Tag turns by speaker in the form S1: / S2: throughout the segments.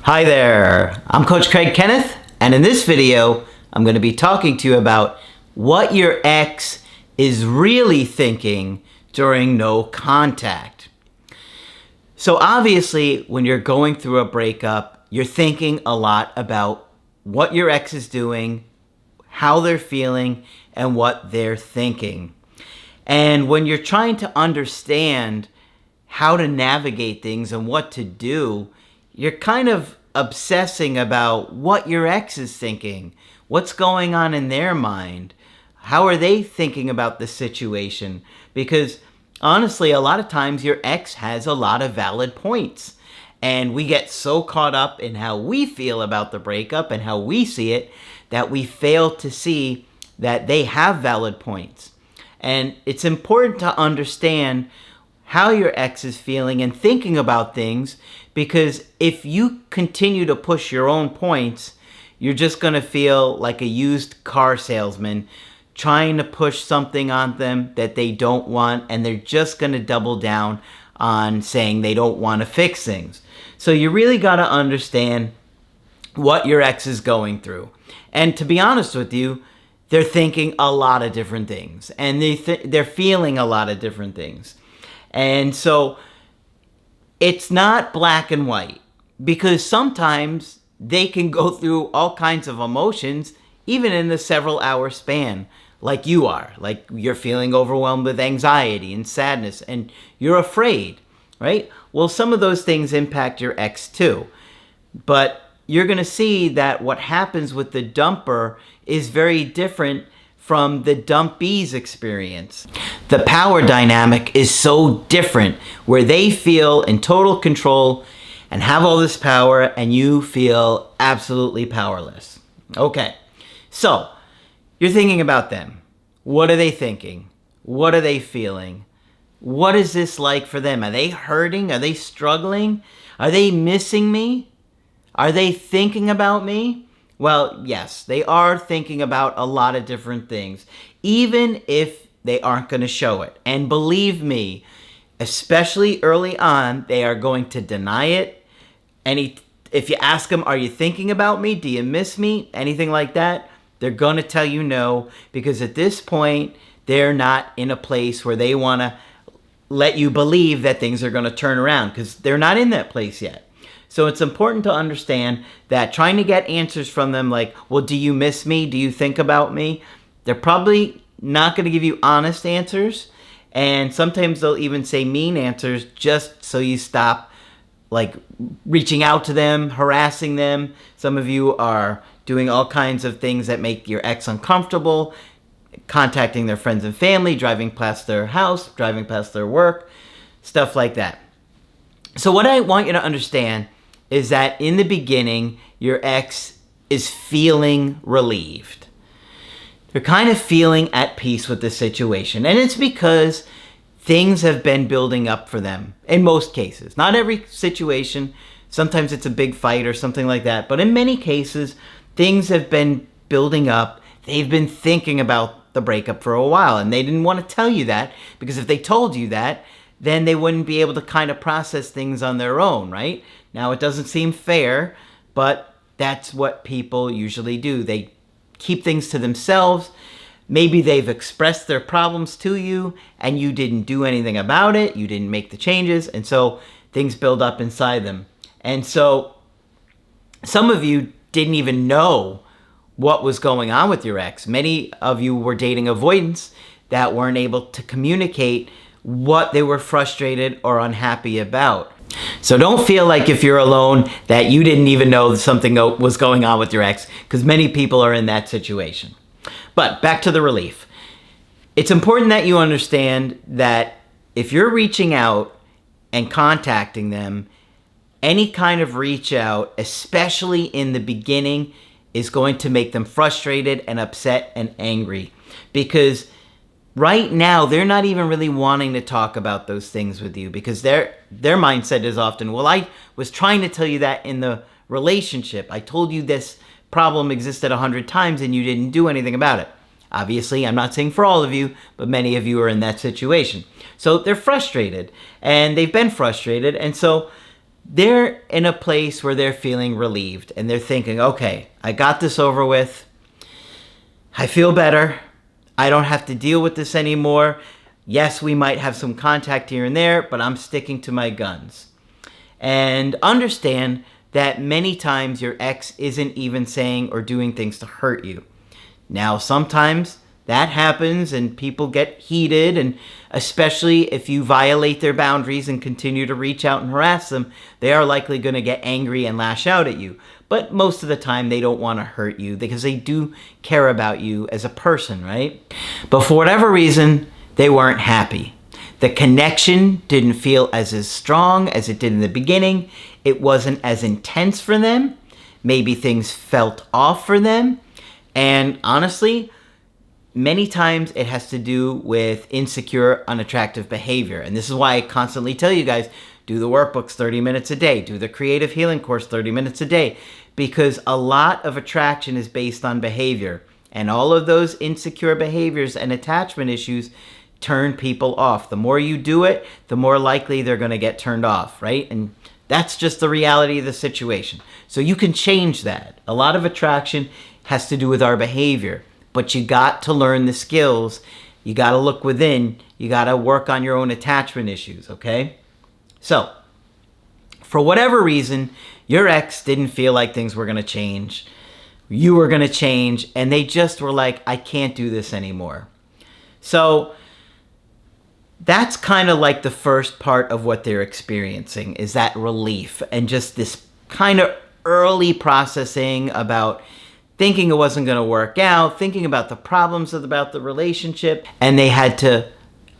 S1: Hi there, I'm Coach Kenneth, and in this video, I'm going to be talking to you about what your ex is really thinking during no contact. So obviously, when you're going through a breakup, you're thinking a lot about what your ex is doing, how they're feeling, and what they're thinking. And when you're trying to understand how to navigate things and what to do, you're kind of obsessing about what your ex is thinking, what's going on in their mind, how are they thinking about the situation? Because honestly, a lot of times your ex has a lot of valid points, and we get so caught up in how we feel about the breakup and how we see it that we fail to see that they have valid points. And it's important to understand how your ex is feeling and thinking about things, because if you continue to push your own points, you're just going to feel like a used car salesman trying to push something on them that they don't want, and they're just going to double down on saying they don't want to fix things. So you really got to understand what your ex is going through. And to be honest with you, they're thinking a lot of different things, and they're feeling a lot of different things. And so it's not black and white, because sometimes they can go through all kinds of emotions, even in a several hour span, like you are. Like you're feeling overwhelmed with anxiety and sadness, and you're afraid, right? Well, some of those things impact your ex too. But you're going to see that what happens with the dumper is very different from the dumpee's experience. The power dynamic is so different, where they feel in total control and have all this power, and you feel absolutely powerless. Okay, so you're thinking about them. What are they thinking? What are they feeling? What is this like for them? Are they hurting? Are they struggling? Are they missing me? Are they thinking about me? Well, yes, they are thinking about a lot of different things, even if they aren't going to show it. And believe me, especially early on, they are going to deny it. If you ask them, are you thinking about me? Do you miss me? Anything like that, they're going to tell you no, because at this point, they're not in a place where they want to let you believe that things are going to turn around, because they're not in that place yet. So it's important to understand that trying to get answers from them like, well, do you miss me? Do you think about me? They're probably not going to give you honest answers. And sometimes they'll even say mean answers just so you stop like reaching out to them, harassing them. Some of you are doing all kinds of things that make your ex uncomfortable, contacting their friends and family, driving past their house, driving past their work, stuff like that. So what I want you to understand is that in the beginning, your ex is feeling relieved. They're kind of feeling at peace with the situation. And it's because things have been building up for them in most cases. Not every situation. Sometimes it's a big fight or something like that. But in many cases, things have been building up. They've been thinking about the breakup for a while. And they didn't want to tell you that, because if they told you that, then they wouldn't be able to kind of process things on their own, right? Now, it doesn't seem fair, but that's what people usually do. They keep things to themselves. Maybe they've expressed their problems to you, and you didn't do anything about it. You didn't make the changes, and so things build up inside them. And so some of you didn't even know what was going on with your ex. Many of you were dating avoidance that weren't able to communicate what they were frustrated or unhappy about. So don't feel like if you're alone that you didn't even know something was going on with your ex, because many people are in that situation. But back to the relief. It's important that you understand that if you're reaching out and contacting them, any kind of reach out, especially in the beginning, is going to make them frustrated and upset and angry, because right now, they're not even really wanting to talk about those things with you, because their mindset is often, well, I was trying to tell you that in the relationship. I told you this problem existed 100 times and you didn't do anything about it. Obviously, I'm not saying for all of you, but many of you are in that situation. So they're frustrated, and they've been frustrated, and so they're in a place where they're feeling relieved and they're thinking, okay, I got this over with. I feel better. I don't have to deal with this anymore. Yes, we might have some contact here and there, but I'm sticking to my guns. And understand that many times your ex isn't even saying or doing things to hurt you. Now, sometimes that happens and people get heated, and especially if you violate their boundaries and continue to reach out and harass them, they are likely going to get angry and lash out at you. But most of the time they don't want to hurt you because they do care about you as a person, right? But for whatever reason, they weren't happy. The connection didn't feel as strong as it did in the beginning. It wasn't as intense for them. Maybe things felt off for them. And honestly, many times it has to do with insecure, unattractive behavior. And this is why I constantly tell you guys, do the workbooks 30 minutes a day, do the creative healing course 30 minutes a day, because a lot of attraction is based on behavior. And all of those insecure behaviors and attachment issues turn people off. The more you do it, the more likely they're going to get turned off, right? And that's just the reality of the situation. So you can change that. A lot of attraction has to do with our behavior. But you got to learn the skills. You got to look within. You got to work on your own attachment issues, okay? So, for whatever reason, your ex didn't feel like things were going to change. You were going to change, and they just were like, I can't do this anymore. So, that's kind of like the first part of what they're experiencing, is that relief and just this kind of early processing about thinking it wasn't going to work out, thinking about the problems about the relationship, and they had to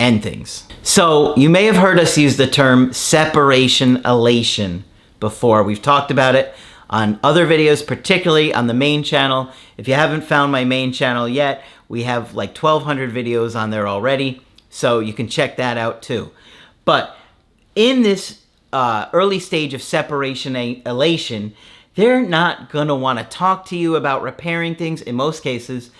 S1: end things. So you may have heard us use the term separation elation before. We've talked about it on other videos, particularly on the main channel. If you haven't found my main channel yet, we have like 1,200 videos on there already, so you can check that out too. But in this early stage of separation elation, they're not going to want to talk to you about repairing things. In most cases,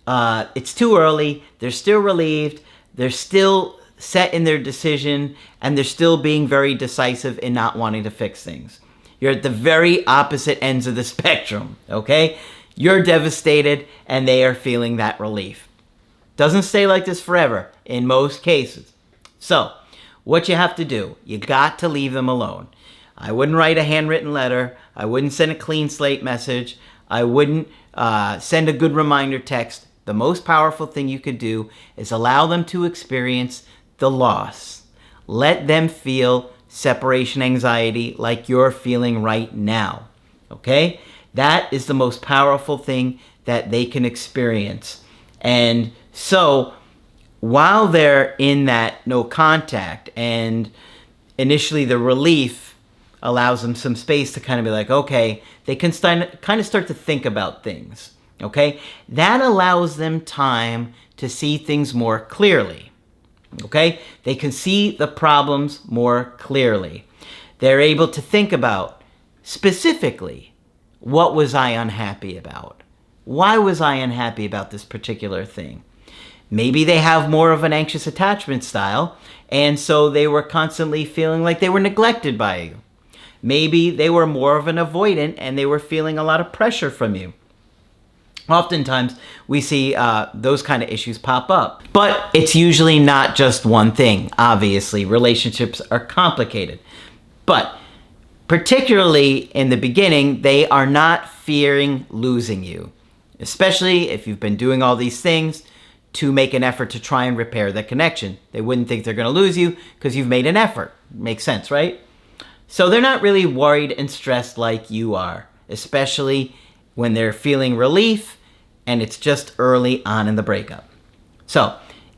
S1: it's too early. They're still relieved. They're still set in their decision, and they're still being very decisive in not wanting to fix things. You're at the very opposite ends of the spectrum, okay? You're devastated, and they are feeling that relief. Doesn't stay like this forever in most cases. So, what you have to do, you got to leave them alone. I wouldn't write a handwritten letter. I wouldn't send a clean slate message. I wouldn't send a good reminder text. The most powerful thing you could do is allow them to experience the loss. Let them feel separation anxiety like you're feeling right now. Okay? That is the most powerful thing that they can experience. And so, while they're in that no contact, and initially the relief allows them some space to kind of be like, okay, they can kind of start to think about things, okay? That allows them time to see things more clearly, okay? They can see the problems more clearly. They're able to think about, specifically, what was I unhappy about? Why was I unhappy about this particular thing? Maybe they have more of an anxious attachment style, and so they were constantly feeling like they were neglected by you. Maybe they were more of an avoidant and they were feeling a lot of pressure from you. Oftentimes, we see those kind of issues pop up. But it's usually not just one thing. Obviously, relationships are complicated. But particularly in the beginning, they are not fearing losing you. Especially if you've been doing all these things to make an effort to try and repair the connection. They wouldn't think they're going to lose you because you've made an effort. Makes sense, right? So they're not really worried and stressed like you are, especially when they're feeling relief and it's just early on in the breakup. So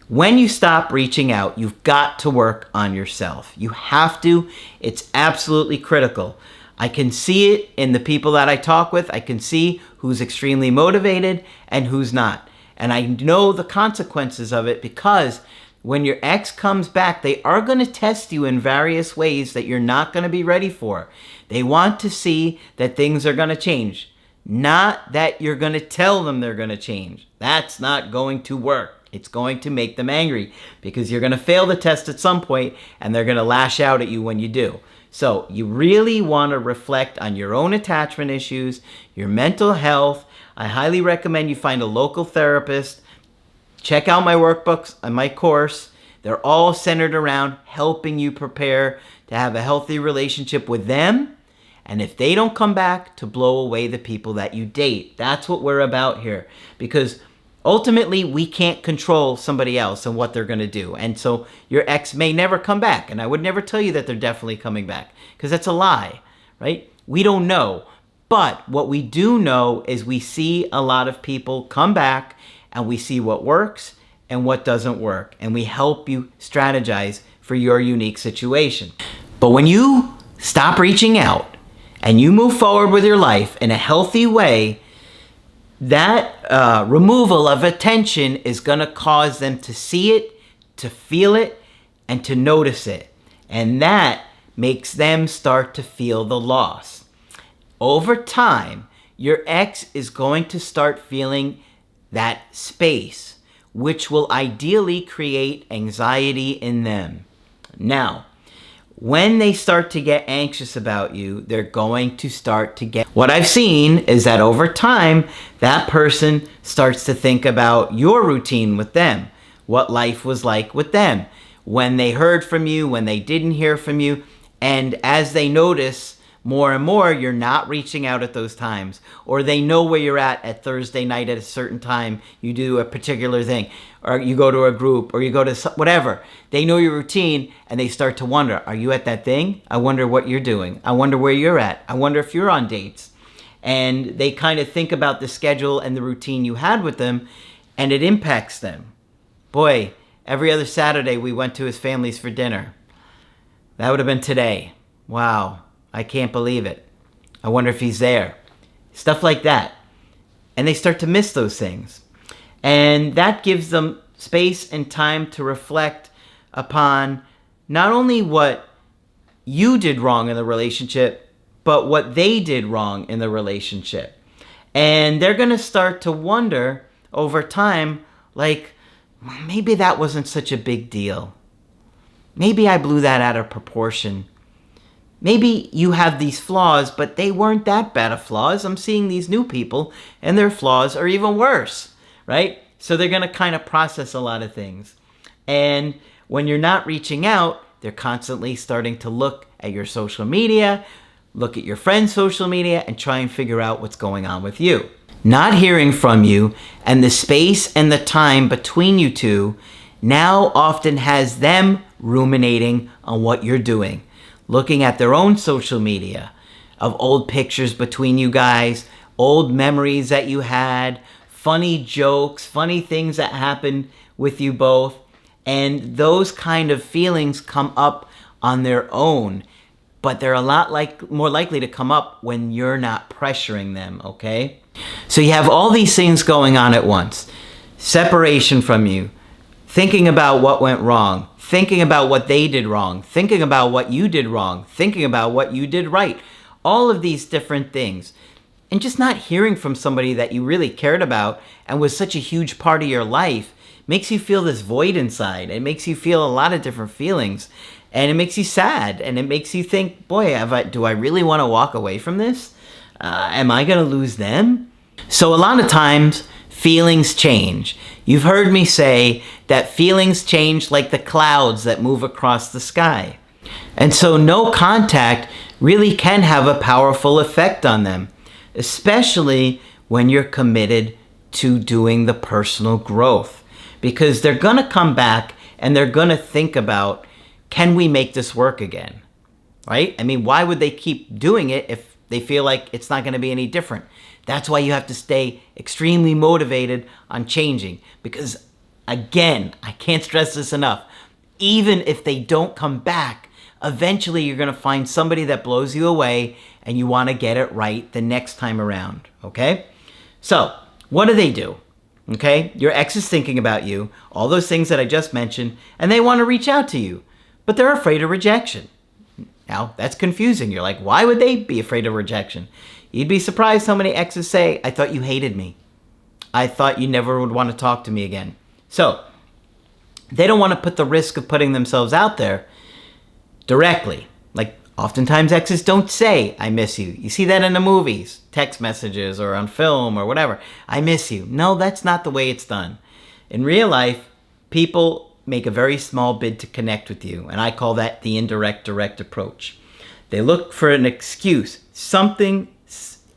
S1: when you stop reaching out, you've got to work on yourself. You have to. It's absolutely critical. I can see it in the people that I talk with. I can see who's extremely motivated and who's not. And I know the consequences of it because when your ex comes back, they are going to test you in various ways that you're not going to be ready for. They want to see that things are going to change, not that you're going to tell them they're going to change. That's not going to work. It's going to make them angry because you're going to fail the test at some point and they're going to lash out at you when you do. So you really want to reflect on your own attachment issues, your mental health. I highly recommend you find a local therapist. Check out my workbooks and my course. They're all centered around helping you prepare to have a healthy relationship with them. And if they don't come back, to blow away the people that you date. That's what we're about here. Because ultimately, we can't control somebody else and what they're going to do. And so your ex may never come back. And I would never tell you that they're definitely coming back, because that's a lie, right? We don't know. But what we do know is we see a lot of people come back, and we see what works and what doesn't work. And we help you strategize for your unique situation. But when you stop reaching out and you move forward with your life in a healthy way, that removal of attention is going to cause them to see it, to feel it, and to notice it. And that makes them start to feel the loss. Over time, your ex is going to start feeling that space, which will ideally create anxiety in them. Now, when they start to get anxious about you, they're going to start to get... What I've seen is that over time, that person starts to think about your routine with them, what life was like with them, when they heard from you, when they didn't hear from you. And as they notice more and more, you're not reaching out at those times, or they know where you're at Thursday night at a certain time, you do a particular thing, or you go to a group, or you go to whatever. They know your routine, and they start to wonder, are you at that thing? I wonder what you're doing. I wonder where you're at. I wonder if you're on dates. And they kind of think about the schedule and the routine you had with them, and it impacts them. Boy, every other Saturday we went to his family's for dinner. That would have been today. Wow. I can't believe it. I wonder if he's there. Stuff like that. And they start to miss those things. And that gives them space and time to reflect upon not only what you did wrong in the relationship, but what they did wrong in the relationship. And they're going to start to wonder over time, like, maybe that wasn't such a big deal. Maybe I blew that out of proportion. Maybe you have these flaws, but they weren't that bad of flaws. I'm seeing these new people, and their flaws are even worse, right? So they're going to kind of process a lot of things. And when you're not reaching out, they're constantly starting to look at your social media, look at your friends' social media, and try and figure out what's going on with you. Not hearing from you, and the space and the time between you two now often has them ruminating on what you're doing. Looking at their own social media of old pictures between you guys, old memories that you had, funny jokes, funny things that happened with you both. And those kind of feelings come up on their own, but they're a lot more likely to come up when you're not pressuring them, okay? So you have all these things going on at once. Separation from you, thinking about what went wrong, thinking about what they did wrong, thinking about what you did wrong, thinking about what you did right. All of these different things. And just not hearing from somebody that you really cared about and was such a huge part of your life makes you feel this void inside. It makes you feel a lot of different feelings. And it makes you sad. And it makes you think, boy, do I really want to walk away from this? Am I going to lose them? So a lot of times, feelings change. You've heard me say that feelings change like the clouds that move across the sky. And so no contact really can have a powerful effect on them, especially when you're committed to doing the personal growth. Because they're going to come back and they're going to think about, can we make this work again? Right? I mean, why would they keep doing it if they feel like it's not going to be any different? That's why you have to stay extremely motivated on changing. Because, again, I can't stress this enough. Even if they don't come back, eventually you're going to find somebody that blows you away and you want to get it right the next time around. Okay? So, what do? Okay? Your ex is thinking about you, all those things that I just mentioned, and they want to reach out to you. But they're afraid of rejection. Now, that's confusing. You're like, why would they be afraid of rejection? You'd be surprised how many exes say, I thought you hated me. I thought you never would want to talk to me again. So, they don't want to put the risk of putting themselves out there directly. Like, Oftentimes exes don't say, I miss you. You see that in the movies, text messages or on film or whatever. I miss you. No, that's not the way it's done. In real life, people make a very small bid to connect with you, and I call that the indirect direct approach. They look for an excuse, something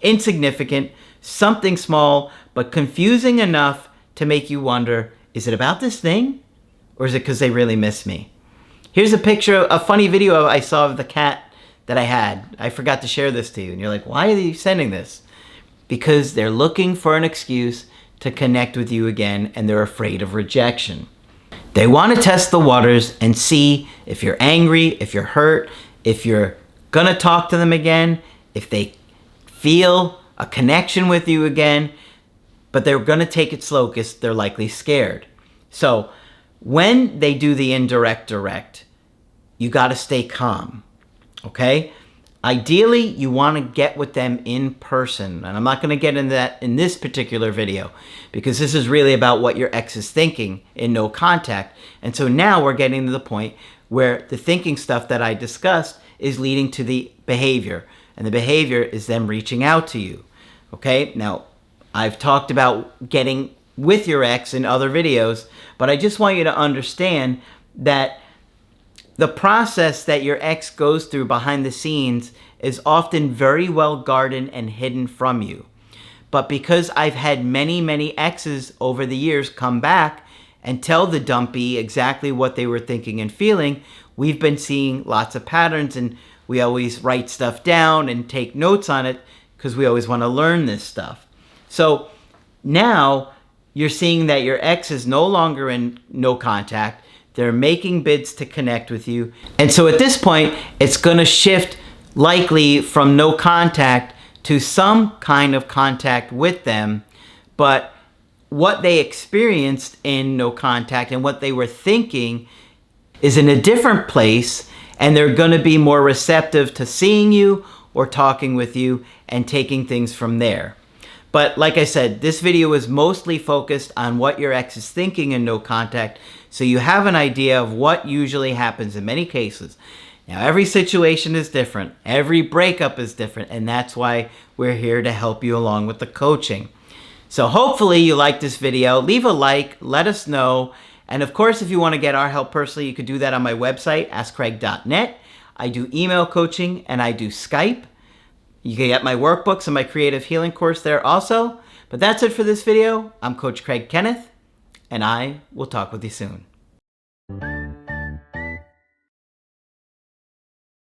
S1: insignificant, something small, but confusing enough to make you wonder, is it about this thing? Or is it because they really miss me? Here's a picture, a funny video I saw of the cat that I had. I forgot to share this to you. And you're like, why are you sending this? Because they're looking for an excuse to connect with you again, and they're afraid of rejection. They want to test the waters and see if you're angry, if you're hurt, if you're going to talk to them again, if they feel a connection with you again, but they're going to take it slow because they're likely scared. So when they do the indirect direct, you got to stay calm, okay? Ideally, you want to get with them in person. And I'm not going to get into that in this particular video because this is really about what your ex is thinking in no contact. And so now we're getting to the point where the thinking stuff that I discussed is leading to the behavior. And the behavior is them reaching out to you, okay? Now, I've talked about getting with your ex in other videos, but I just want you to understand that the process that your ex goes through behind the scenes is often very well guarded and hidden from you. But because I've had many, many exes over the years come back and tell the dumpy exactly what they were thinking and feeling, we've been seeing lots of patterns, and we always write stuff down and take notes on it because we always want to learn this stuff. So now you're seeing that your ex is no longer in no contact. They're making bids to connect with you. And so at this point, it's going to shift likely from no contact to some kind of contact with them. But what they experienced in no contact and what they were thinking is in a different place, and they're going to be more receptive to seeing you or talking with you and taking things from there. But like I said, this video is mostly focused on what your ex is thinking in no contact, so you have an idea of what usually happens in many cases. Now, every situation is different. Every breakup is different, and that's why we're here to help you along with the coaching. So hopefully you like this video. Leave a like, let us know. And of course, if you want to get our help personally, you could do that on my website, askcraig.net. I do email coaching and I do Skype. You can get my workbooks and my creative healing course there also. But that's it for this video. I'm Coach Craig Kenneth, and I will talk with you soon.